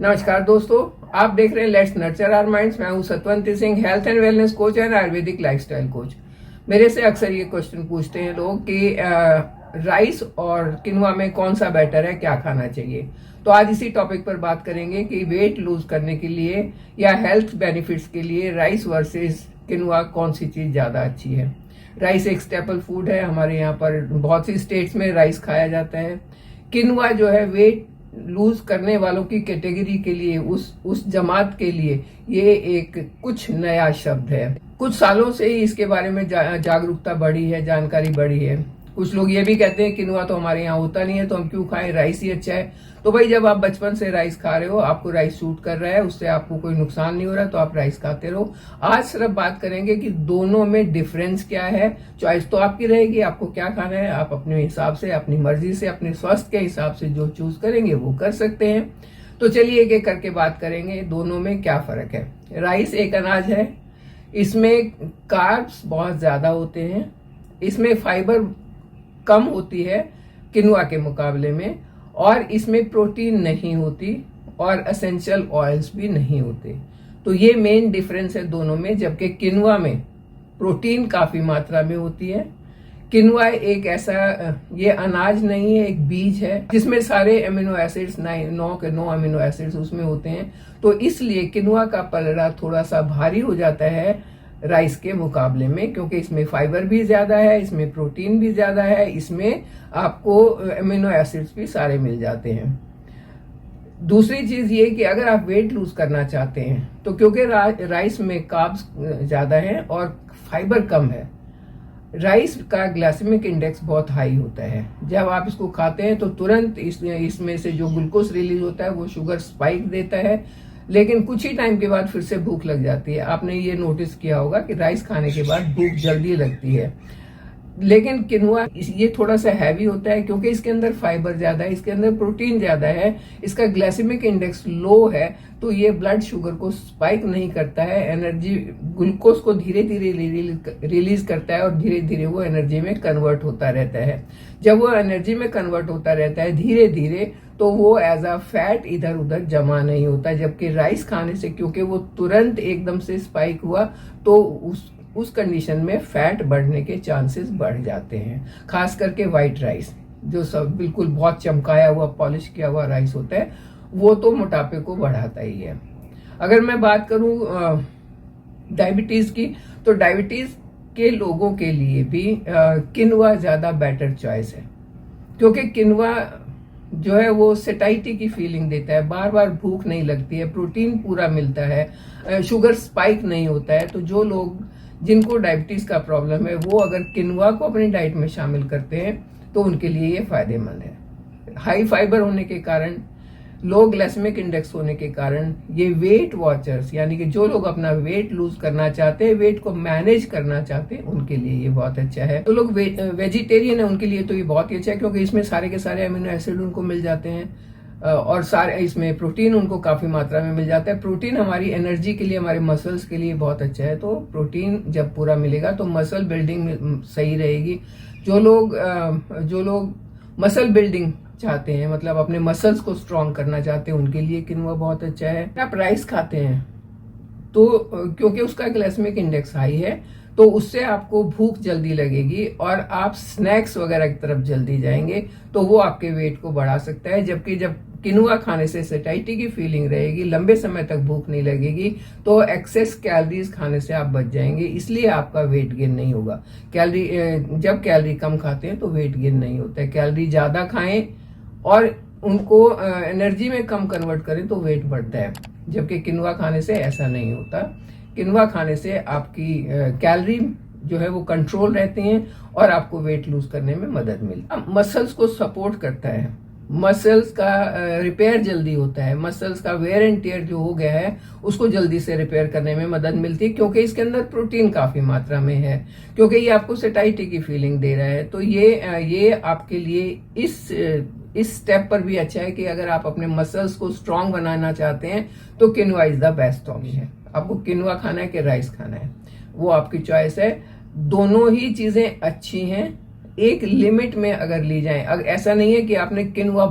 नमस्कार दोस्तों, आप देख रहे हैं लेट्स नर्चर आवर माइंड्स। मैं हूं Satwanti Singh, health and wellness coach and Ayurvedic lifestyle coach. मेरे से अक्सर ये क्वेश्चन पूछते हैं लोग कि राइस और किनुआ में कौन सा बेटर है, क्या खाना चाहिए। तो आज इसी टॉपिक पर बात करेंगे कि वेट लूज करने के लिए या हेल्थ बेनिफिट्स के लिए राइस वर्सेस किनुआ कौन सी चीज ज्यादा अच्छी है। राइस एक स्टेपल फूड है, हमारे यहाँ पर बहुत सी स्टेट्स में राइस खाया जाता है। किनुआ जो है वेट लूज करने वालों की कैटेगरी के लिए, उस जमात के लिए ये एक कुछ नया शब्द है। कुछ सालों से ही इसके बारे में जागरूकता बढ़ी है, जानकारी बढ़ी है। कुछ लोग ये भी कहते हैं किनुआ तो हमारे यहाँ होता नहीं है तो हम क्यों खाएं, राइस ही अच्छा है। तो भाई जब आप बचपन से राइस खा रहे हो, आपको राइस सूट कर रहा है, उससे आपको कोई नुकसान नहीं हो रहा, तो आप राइस खाते रहो। आज सिर्फ बात करेंगे कि दोनों में डिफरेंस क्या है। चॉइस तो आपकी रहेगी, आपको क्या खाना है, आप अपने हिसाब से, अपनी मर्जी से, अपने स्वास्थ्य के हिसाब से जो चूज करेंगे वो कर सकते हैं। तो चलिए एक एक करके बात करेंगे दोनों में क्या फर्क है। राइस एक अनाज है, इसमें कार्ब्स बहुत ज्यादा होते हैं, इसमें फाइबर कम होती है किनुआ के मुकाबले में, और इसमें प्रोटीन नहीं होती और एसेंशियल ऑयल्स भी नहीं होते। तो ये मेन डिफरेंस है दोनों में। जबकि किनुआ में प्रोटीन काफी मात्रा में होती है। किनुआ एक ऐसा ये अनाज नहीं है, एक बीज है जिसमें सारे अमीनो एसिड्स 9 अमीनो एसिड्स उसमें होते हैं। तो इसलिए किनुआ का पलड़ा थोड़ा सा भारी हो जाता है राइस के मुकाबले में, क्योंकि इसमें फाइबर भी ज्यादा है, इसमें प्रोटीन भी ज्यादा है, इसमें आपको अमीनो एसिड्स भी सारे मिल जाते हैं। दूसरी चीज ये कि अगर आप वेट लूज करना चाहते हैं तो क्योंकि राइस में कार्ब्स ज्यादा हैं और फाइबर कम है, राइस का ग्लाइसेमिक इंडेक्स बहुत हाई होता है। जब आप इसको खाते हैं तो तुरंत इसमें से जो ग्लूकोज रिलीज होता है वो शुगर स्पाइक देता है, लेकिन कुछ ही टाइम के बाद फिर से भूख लग जाती है। आपने ये नोटिस किया होगा कि राइस खाने के बाद भूख जल्दी लगती है। लेकिन किनुआ ये थोड़ा सा हैवी होता है क्योंकि इसके अंदर फाइबर ज्यादा है, इसके अंदर प्रोटीन ज्यादा है, इसका ग्लाइसेमिक इंडेक्स लो है, तो ये ब्लड शुगर को स्पाइक नहीं करता है, एनर्जी ग्लूकोज को धीरे धीरे रिलीज करता है और धीरे धीरे वो एनर्जी में कन्वर्ट होता रहता है। जब वो एनर्जी में कन्वर्ट होता रहता है धीरे धीरे, तो वो एज अ फैट इधर उधर जमा नहीं होता। जबकि राइस खाने से क्योंकि वो तुरंत एकदम से स्पाइक हुआ, तो उस कंडीशन में फैट बढ़ने के चांसेस बढ़ जाते हैं। खास करके व्हाइट राइस, जो सब बिल्कुल बहुत चमकाया हुआ पॉलिश किया हुआ राइस होता है, वो तो मोटापे को बढ़ाता ही है। अगर मैं बात करूं डायबिटीज की, तो डायबिटीज के लोगों के लिए भी किनुआ ज्यादा बेटर चॉइस है, क्योंकि किनुआ जो है वो सेटाइटी की फीलिंग देता है, बार बार भूख नहीं लगती है, प्रोटीन पूरा मिलता है, शुगर स्पाइक नहीं होता है। तो जो लोग जिनको डायबिटीज का प्रॉब्लम है वो अगर किनुआ को अपनी डाइट में शामिल करते हैं तो उनके लिए ये फायदेमंद है। हाई फाइबर होने के कारण, लो ग्लाइसेमिक इंडेक्स होने के कारण, ये वेट वॉचर्स यानी कि जो लोग अपना वेट लूज करना चाहते हैं, वेट को मैनेज करना चाहते हैं, उनके लिए ये बहुत अच्छा है। तो लोग वेजिटेरियन है उनके लिए तो ये बहुत ही अच्छा है, क्योंकि इसमें सारे के सारे अमीनो एसिड उनको मिल जाते हैं और सारे इसमें प्रोटीन उनको काफी मात्रा में मिल जाता है। प्रोटीन हमारी एनर्जी के लिए, हमारे मसल्स के लिए बहुत अच्छा है। तो प्रोटीन जब पूरा मिलेगा तो मसल बिल्डिंग सही रहेगी। जो लोग मसल बिल्डिंग चाहते हैं, मतलब अपने मसल्स को स्ट्रॉन्ग करना चाहते हैं, उनके लिए किनुआ बहुत अच्छा है। आप राइस खाते हैं तो क्योंकि उसका ग्लाइसेमिक इंडेक्स हाई है, तो उससे आपको भूख जल्दी लगेगी और आप स्नैक्स वगैरह की तरफ जल्दी जाएंगे, तो वो आपके वेट को बढ़ा सकता है। जबकि जब किनुआ खाने से सेटाइटी की फीलिंग रहेगी, लंबे समय तक भूख नहीं लगेगी, तो एक्सेस कैलोरीज खाने से आप बच जाएंगे, इसलिए आपका वेट गेन नहीं होगा। जब कैलोरी कम खाते हैं तो वेट गेन नहीं होता है। कैलोरी ज्यादा खाएं और उनको एनर्जी में कम कन्वर्ट करें तो वेट बढ़ता है। जबकि किनुआ खाने से ऐसा नहीं होता। किनुआ खाने से आपकी कैलोरी जो है वो कंट्रोल रहते हैं और आपको वेट लूज करने में मदद मिलती है। मसल्स को सपोर्ट करता है, मसल्स का रिपेयर जल्दी होता है, मसल्स का वेयर एंड टेयर जो हो गया है उसको जल्दी से रिपेयर करने में मदद मिलती है, क्योंकि इसके अंदर प्रोटीन काफी मात्रा में है, क्योंकि ये आपको सेटाइटी की फीलिंग दे रहा है। तो ये आपके लिए इस स्टेप पर भी अच्छा है कि अगर आप अपने मसल्स को स्ट्रांग बनाना चाहते हैं तो किनुआ इज द बेस्ट ऑप्शन है। आपको किनुआ खाना है कि राइस खाना है, वो आपकी चॉइस है। दोनों ही चीजें अच्छी हैं, एक लिमिट में अगर ली जाए। अगर ऐसा नहीं है कि आपने किनुआ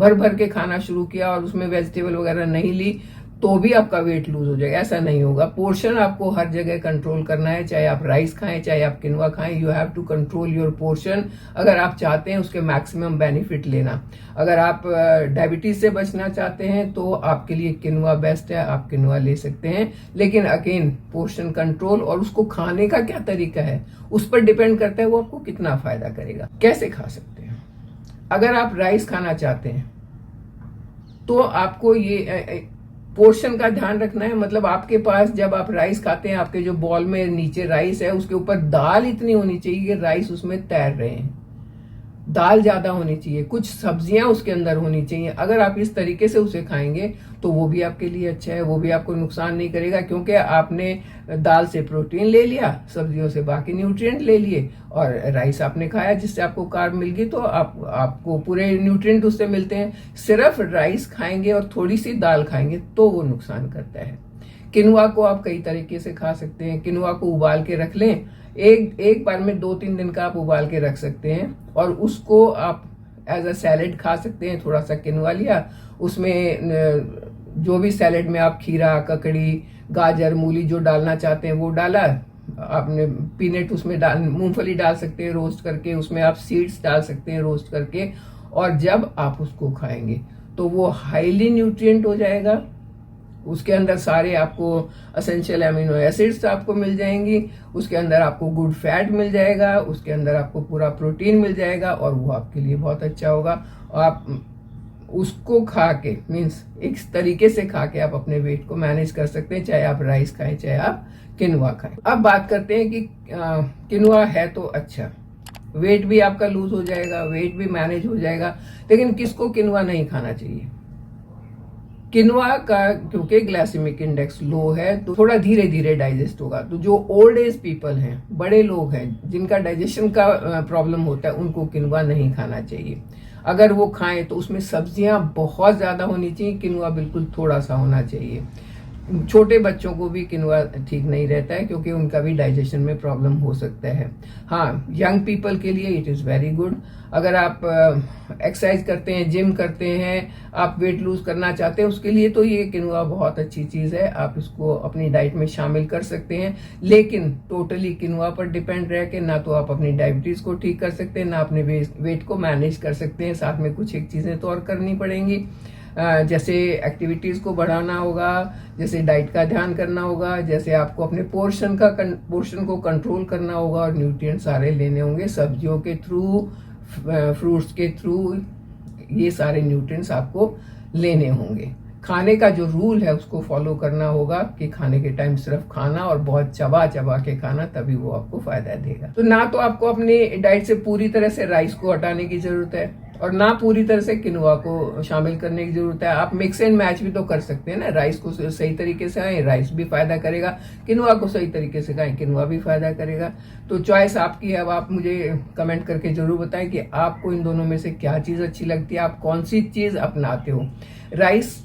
भर भर के खाना शुरू किया और उसमें वेजिटेबल वगैरह नहीं ली तो भी आपका वेट लूज हो जाएगा, ऐसा नहीं होगा। पोर्शन आपको हर जगह कंट्रोल करना है, चाहे आप राइस खाएं चाहे आप किनवा खाएं, you have to control your portion अगर आप चाहते हैं उसके मैक्सिमम बेनिफिट लेना। अगर आप डायबिटीज से बचना चाहते हैं तो आपके लिए किनवा बेस्ट है, आप किनवा ले सकते हैं। लेकिन अगेन पोर्शन कंट्रोल और उसको खाने का क्या तरीका है उस पर डिपेंड करता है वो आपको कितना फायदा करेगा। कैसे खा सकते हैं, अगर आप राइस खाना चाहते हैं तो आपको ये पोर्शन का ध्यान रखना है। मतलब आपके पास जब आप राइस खाते हैं आपके जो बॉल में नीचे राइस है उसके ऊपर दाल इतनी होनी चाहिए कि राइस उसमें तैर रहे हैं, दाल ज्यादा होनी चाहिए, कुछ सब्जियां उसके अंदर होनी चाहिए। अगर आप इस तरीके से उसे खाएंगे तो वो भी आपके लिए अच्छा है, वो भी आपको नुकसान नहीं करेगा क्योंकि आपने दाल से प्रोटीन ले लिया, सब्जियों से बाकी न्यूट्रिएंट ले लिए और राइस आपने खाया जिससे आपको कार्ब मिल गई, तो आपको पूरे न्यूट्रिएंट उससे मिलते हैं। सिर्फ राइस खाएंगे और थोड़ी सी दाल खाएंगे तो वो नुकसान करता है। किनुआ को आप कई तरीके से खा सकते हैं। किनुआ को उबाल के रख लें, एक बार में 2-3 दिन का आप उबाल के रख सकते हैं और उसको आप एज अ सैलेड खा सकते हैं। थोड़ा सा किनुआ लिया, उसमें जो भी सैलेड में आप खीरा, ककड़ी, गाजर, मूली जो डालना चाहते हैं वो डाला। आपने पीनट उसमें मूंगफली डाल सकते हैं रोस्ट करके, उसमें आप सीड्स डाल सकते हैं रोस्ट करके, और जब आप उसको खाएंगे तो वो हाईली न्यूट्रिएंट हो जाएगा। उसके अंदर सारे आपको असेंशियल अमीनो एसिड्स आपको मिल जाएंगी, उसके अंदर आपको गुड फैट मिल जाएगा, उसके अंदर आपको पूरा प्रोटीन मिल जाएगा और वो आपके लिए बहुत अच्छा होगा। और आप उसको खा के मीन्स एक तरीके से खा के आप अपने वेट को मैनेज कर सकते हैं, चाहे आप राइस खाएं चाहे आप किनुआ खाएं। अब बात करते हैं कि किनुआ है तो अच्छा, वेट भी आपका लूज हो जाएगा, वेट भी मैनेज हो जाएगा, लेकिन किसको किनुआ नहीं खाना चाहिए? किनुआ का क्योंकि ग्लाइसेमिक इंडेक्स लो है तो थोड़ा धीरे धीरे डाइजेस्ट होगा। तो जो ओल्ड एज पीपल हैं, बड़े लोग हैं जिनका डाइजेशन का प्रॉब्लम होता है, उनको किनुआ नहीं खाना चाहिए। अगर वो खाएं तो उसमें सब्जियां बहुत ज्यादा होनी चाहिए, किनुआ बिल्कुल थोड़ा सा होना चाहिए। छोटे बच्चों को भी किनुआ ठीक नहीं रहता है क्योंकि उनका भी डाइजेशन में प्रॉब्लम हो सकता है। हाँ, यंग पीपल के लिए इट इज़ वेरी गुड। अगर आप एक्सरसाइज करते हैं, जिम करते हैं, आप वेट लूज करना चाहते हैं, उसके लिए तो ये किनुआ बहुत अच्छी चीज़ है, आप इसको अपनी डाइट में शामिल कर सकते हैं। लेकिन टोटली किनुआ पर डिपेंड रह के ना तो आप अपनी डायबिटीज़ को ठीक कर सकते हैं, ना अपने वेट को मैनेज कर सकते हैं। साथ में कुछ एक चीज़ें तो और करनी पड़ेंगी, जैसे एक्टिविटीज को बढ़ाना होगा, जैसे डाइट का ध्यान करना होगा, जैसे आपको अपने पोर्शन को कंट्रोल करना होगा और न्यूट्रिएंट सारे लेने होंगे सब्जियों के थ्रू, फ्रूट्स के थ्रू, ये सारे न्यूट्रिएंट्स आपको लेने होंगे। खाने का जो रूल है उसको फॉलो करना होगा कि खाने के टाइम सिर्फ खाना और बहुत चबा चबा के खाना, तभी वो आपको फायदा देगा। तो ना तो आपको अपनी डाइट से पूरी तरह से राइस को हटाने की जरूरत है और ना पूरी तरह से किनुआ को शामिल करने की जरूरत है। आप मिक्स एंड मैच भी तो कर सकते हैं ना, राइस को सही तरीके से खाएं, राइस भी फायदा करेगा, किनुआ को सही तरीके से खाएं, किनुआ भी फायदा करेगा। तो चॉइस आपकी है। अब आप मुझे कमेंट करके जरूर बताएं कि आपको इन दोनों में से क्या चीज अच्छी लगती है, आप कौन सी चीज अपनाते हो। राइस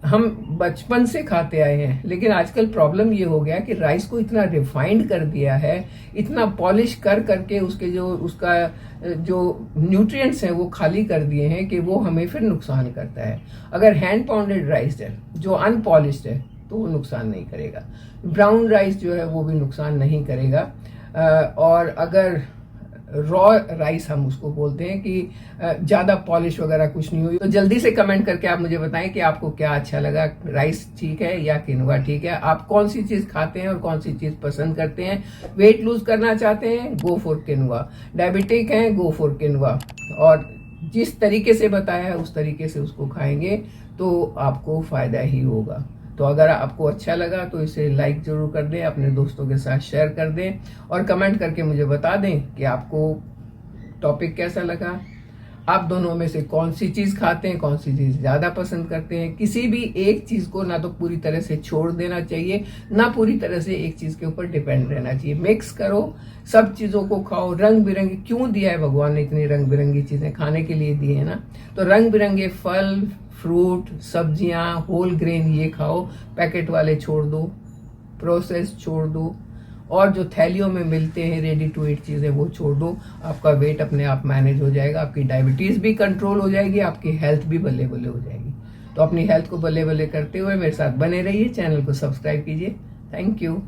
हम बचपन से खाते आए हैं, लेकिन आजकल प्रॉब्लम ये हो गया कि राइस को इतना रिफाइंड कर दिया है, इतना पॉलिश कर करके उसका जो न्यूट्रिएंट्स हैं वो खाली कर दिए हैं कि वो हमें फिर नुकसान करता है। अगर हैंड पाउंडेड राइस है जो अनपॉलिश्ड है तो वो नुकसान नहीं करेगा, ब्राउन राइस जो है वो भी नुकसान नहीं करेगा। और अगर रॉ राइस हम उसको बोलते हैं कि ज्यादा पॉलिश वगैरह कुछ नहीं हुई, तो जल्दी से कमेंट करके आप मुझे बताएं कि आपको क्या अच्छा लगा, राइस ठीक है या किनुआ ठीक है, आप कौन सी चीज खाते हैं और कौन सी चीज पसंद करते हैं। वेट लूज करना चाहते हैं, गो फॉर किनुआ, डायबिटिक हैं, गो फॉर किनुआ, और जिस तरीके से बताया है उस तरीके से उसको खाएंगे तो आपको फायदा ही होगा। तो अगर आपको अच्छा लगा तो इसे लाइक जरूर कर दें, अपने दोस्तों के साथ शेयर कर दें और कमेंट करके मुझे बता दें कि आपको टॉपिक कैसा लगा। आप दोनों में से कौन सी चीज खाते हैं, कौन सी चीज ज्यादा पसंद करते हैं। किसी भी एक चीज को ना तो पूरी तरह से छोड़ देना चाहिए, ना पूरी तरह से एक चीज के ऊपर डिपेंड रहना चाहिए। मिक्स करो, सब चीजों को खाओ, रंग बिरंगी, क्यों दिया है भगवान ने इतनी रंग बिरंगी चीजें, खाने के लिए दिए है ना, तो रंग बिरंगे फल, फ्रूट, सब्जियां, होल ग्रेन ये खाओ, पैकेट वाले छोड़ दो, प्रोसेस छोड़ दो, और जो थैलियों में मिलते हैं रेडी टू ईट चीज़ें वो छोड़ दो। आपका वेट अपने आप मैनेज हो जाएगा, आपकी डायबिटीज़ भी कंट्रोल हो जाएगी, आपकी हेल्थ भी बल्ले बल्ले हो जाएगी। तो अपनी हेल्थ को बल्ले बल्ले करते हुए मेरे साथ बने रहिए, चैनल को सब्सक्राइब कीजिए। Thank you.